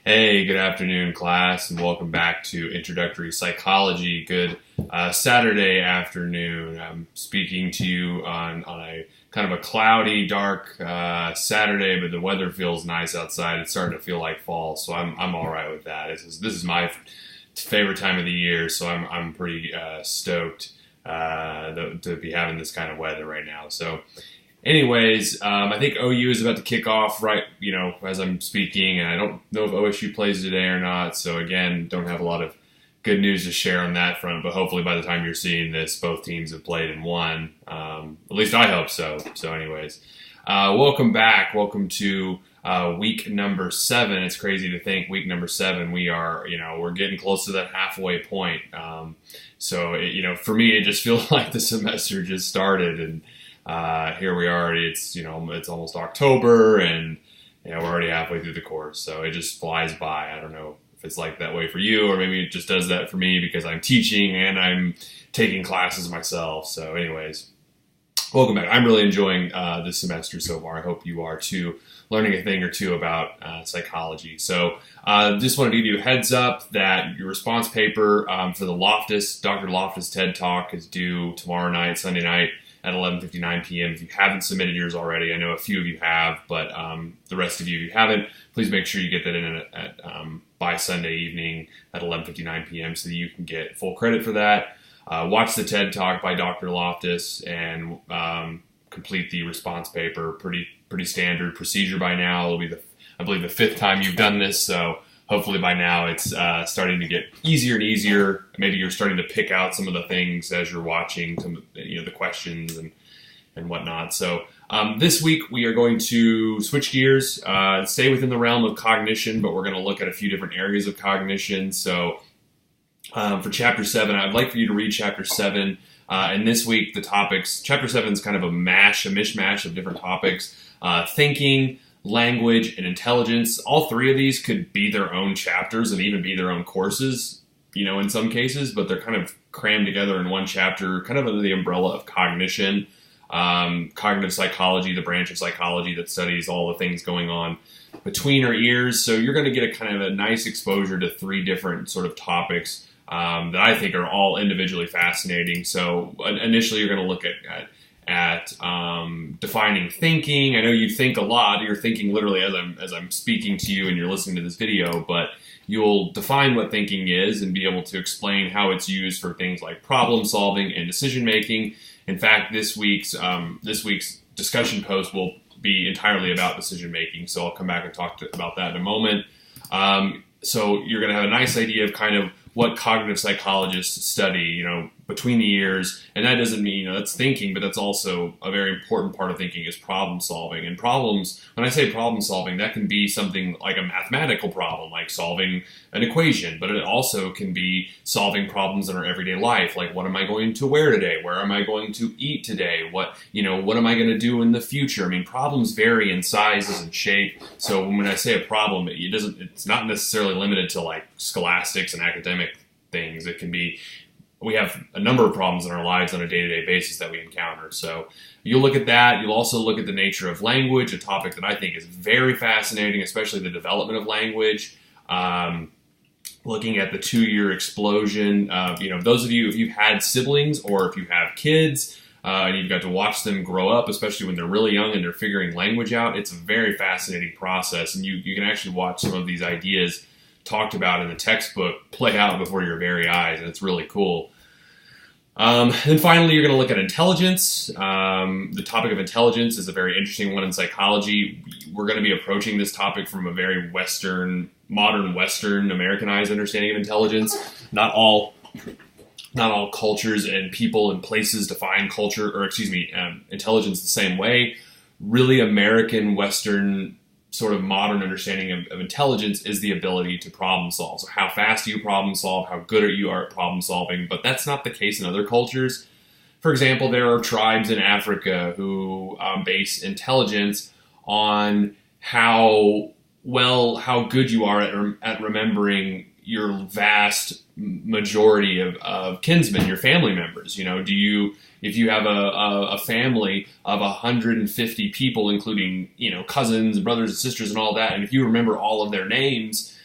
Hey, good afternoon, class, and welcome back to Introductory Psychology. Good Saturday afternoon. I'm speaking to you on a kind of a cloudy, dark Saturday, but the weather feels nice outside. It's starting to feel like fall, so I'm all right with that. This is my favorite time of the year, so I'm pretty stoked to be having this kind of weather right now. So. Anyways, I think OU is about to kick off right, as I'm speaking, and I don't know if OSU plays today or not. So again, don't have a lot of good news to share on that front, but hopefully by the time you're seeing this, both teams have played and won. At least I hope so. So anyways, welcome back. Welcome to week number 7. It's crazy to think week number 7, we're getting close to that halfway point. For me, it just feels like the semester just started, and here we are. It's almost October, and we're already halfway through the course, so it just flies by. I don't know if it's like that way for you, or maybe it just does that for me because I'm teaching and I'm taking classes myself. So anyways, welcome back. I'm really enjoying this semester so far. I hope you are too, learning a thing or two about psychology. So just wanted to give you a heads up that your response paper for the Dr. Loftus TED Talk is due tomorrow night, Sunday night, at 11:59 p.m. If you haven't submitted yours already, I know a few of you have, but the rest of you, if you haven't, please make sure you get that in by Sunday evening at 11:59 p.m. so that you can get full credit for that. Watch the TED Talk by Dr. Loftus and complete the response paper. Pretty standard procedure by now. It'll be I believe the 5th time you've done this, so hopefully by now it's starting to get easier and easier. Maybe you're starting to pick out some of the things as you're watching, the questions and whatnot. So this week we are going to switch gears, stay within the realm of cognition, but we're going to look at a few different areas of cognition. So for Chapter 7, I'd like for you to read Chapter 7. And this week the topics, Chapter 7 is kind of a mishmash of different topics. Thinking, language, and intelligence. All 3 of these could be their own chapters and even be their own courses, in some cases, but they're kind of crammed together in one chapter, kind of under the umbrella of cognition, cognitive psychology, the branch of psychology that studies all the things going on between our ears. So you're going to get a kind of a nice exposure to 3 different sort of topics that I think are all individually fascinating. So initially you're going to look at defining thinking. I know you think a lot. You're thinking literally as I'm speaking to you and you're listening to this video, but you'll define what thinking is and be able to explain how it's used for things like problem solving and decision making. In fact, this week's discussion post will be entirely about decision making, so I'll come back and talk about that in a moment. So you're going to have a nice idea of kind of what cognitive psychologists study, between the ears. And that doesn't mean, that's thinking, but that's also a very important part of thinking is problem solving. And problems, when I say problem solving, that can be something like a mathematical problem, like solving an equation, but it also can be solving problems in our everyday life, like what am I going to wear today? Where am I going to eat today? What am I going to do in the future? I mean, problems vary in sizes and shape. So when I say a problem, it's not necessarily limited to like scholastics and academic things. It can be, we have a number of problems in our lives on a day-to-day basis that we encounter. So you'll look at that. You'll also look at the nature of language, a topic that I think is very fascinating, especially the development of language. Looking at the 2-year explosion. Those of you, if you've had siblings or if you have kids and you've got to watch them grow up, especially when they're really young and they're figuring language out, it's a very fascinating process. And you can actually watch some of these ideas talked about in the textbook play out before your very eyes, and it's really cool. Then finally, you're going to look at intelligence. The topic of intelligence is a very interesting one in psychology. We're going to be approaching this topic from a very modern Western Americanized understanding of intelligence. Not all cultures and people and places define intelligence the same way. Really American Western sort of modern understanding of intelligence is the ability to problem solve. So how fast do you problem solve? How good you are at problem solving? But that's not the case in other cultures. For example, there are tribes in Africa who base intelligence on how good you are at remembering your vast majority of kinsmen, your family members. If you have a family of 150 people, including, cousins and brothers and sisters and all that, and if you remember all of their names,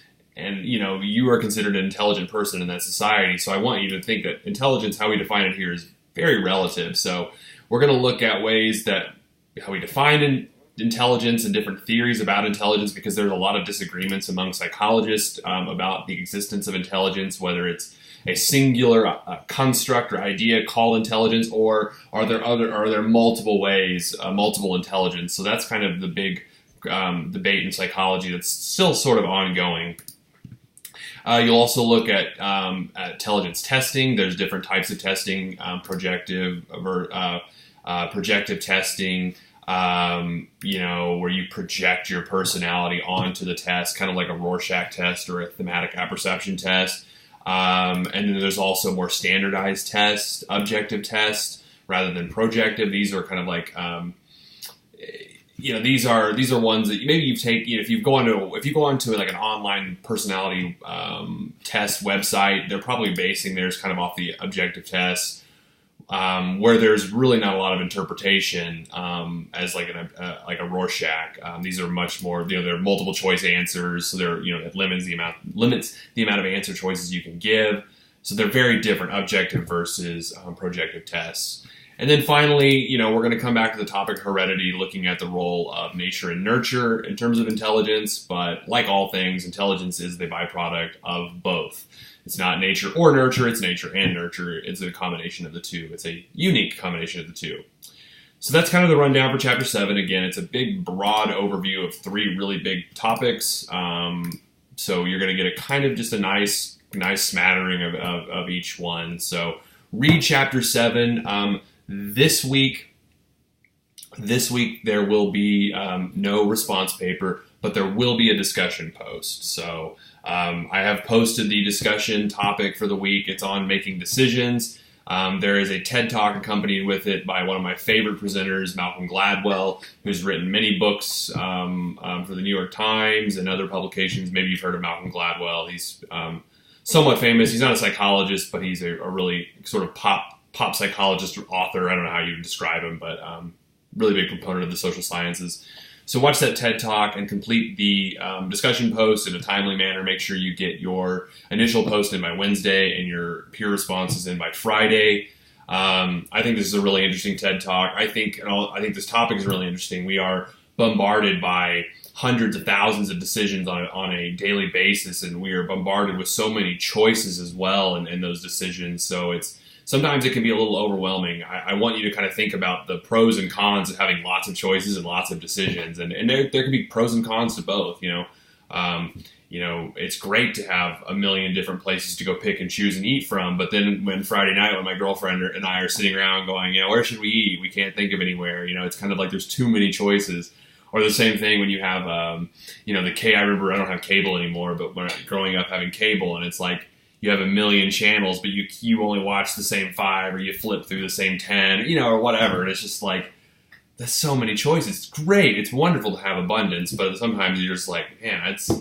you are considered an intelligent person in that society. So I want you to think that intelligence, how we define it here, is very relative. So we're going to look at ways that how we define intelligence and different theories about intelligence, because there's a lot of disagreements among psychologists about the existence of intelligence, whether it's a singular construct or idea called intelligence, or are there multiple ways, multiple intelligence. So that's kind of the big debate in psychology that's still sort of ongoing. You'll also look at intelligence testing. There's different types of testing, projective testing, where you project your personality onto the test, kind of like a Rorschach test or a thematic apperception test. And then there's also more standardized tests, objective tests, rather than projective. These are kind of like, these are ones that maybe you've taken. If you go onto like an online personality test website, they're probably basing theirs kind of off the objective tests, where there's really not a lot of interpretation as like a Rorschach. These are much more, they're multiple choice answers, so they're it limits the amount of answer choices you can give. So they're very different, objective versus projective tests. And then finally, we're going to come back to the topic of heredity, looking at the role of nature and nurture in terms of intelligence. But like all things, intelligence is the byproduct of both. It's not nature or nurture, it's nature and nurture. It's a combination of the two. It's a unique combination of the two. So that's kind of the rundown for Chapter 7. Again, it's a big, broad overview of 3 really big topics. So you're going to get a kind of just a nice smattering of each one. So read Chapter 7. This week there will be no response paper, but there will be a discussion post. So I have posted the discussion topic for the week. It's on making decisions. There is a TED Talk accompanied with it by one of my favorite presenters, Malcolm Gladwell, who's written many books for the New York Times and other publications. Maybe you've heard of Malcolm Gladwell. He's somewhat famous. He's not a psychologist, but he's a really sort of pop psychologist or author. I don't know how you would describe him, but really big component of the social sciences. So watch that TED Talk and complete the discussion post in a timely manner. Make sure you get your initial post in by Wednesday and your peer responses in by Friday. I think this is a really interesting TED Talk. I think this topic is really interesting. We are bombarded by hundreds of thousands of decisions on a daily basis, and we are bombarded with so many choices as well in those decisions. So sometimes it can be a little overwhelming. I want you to kind of think about the pros and cons of having lots of choices and lots of decisions. And there can be pros and cons to both, it's great to have a million different places to go pick and choose and eat from. But then when Friday night, when my girlfriend and I are sitting around going, where should we eat? We can't think of anywhere. It's kind of like there's too many choices. Or the same thing when you have, I remember I don't have cable anymore, but when growing up having cable, and it's like, you have a million channels, but you only watch the same 5, or you flip through the same 10, or whatever. And it's just like, that's so many choices. It's great. It's wonderful to have abundance, but sometimes you're just like, man, it's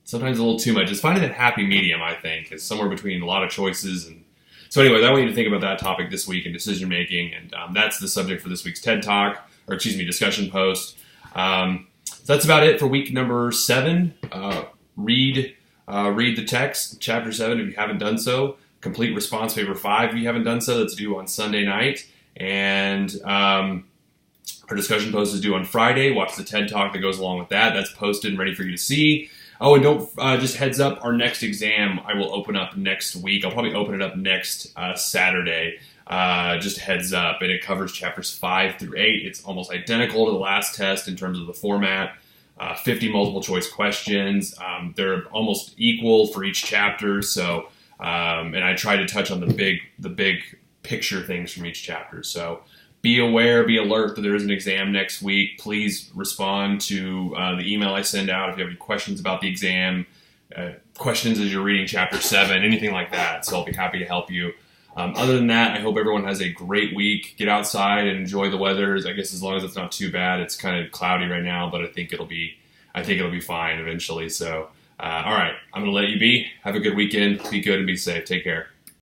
sometimes a little too much. It's finding that happy medium, I think. It's somewhere between a lot of choices. And so anyways, I want you to think about that topic this week in decision making. And that's the subject for this week's TED Talk, discussion post. So that's about it for week number 7. Read the text, Chapter 7, if you haven't done so. Complete response paper 5 if you haven't done so. That's due on Sunday night. And our discussion post is due on Friday. Watch the TED Talk that goes along with that. That's posted and ready for you to see. Oh, and don't just heads up, our next exam I will open up next week. I'll probably open it up next Saturday. Just heads up. And it covers chapters 5 through 8. It's almost identical to the last test in terms of the format. 50 multiple choice questions. They're almost equal for each chapter. So, and I try to touch on the big picture things from each chapter. So be aware, be alert that there is an exam next week. Please respond to the email I send out if you have any questions about the exam, questions as you're reading Chapter 7, anything like that. So I'll be happy to help you. Other than that, I hope everyone has a great week. Get outside and enjoy the weather. I guess as long as it's not too bad. It's kind of cloudy right now, but I think it'll be fine eventually. So, all right, I'm going to let you be. Have a good weekend. Be good and be safe. Take care.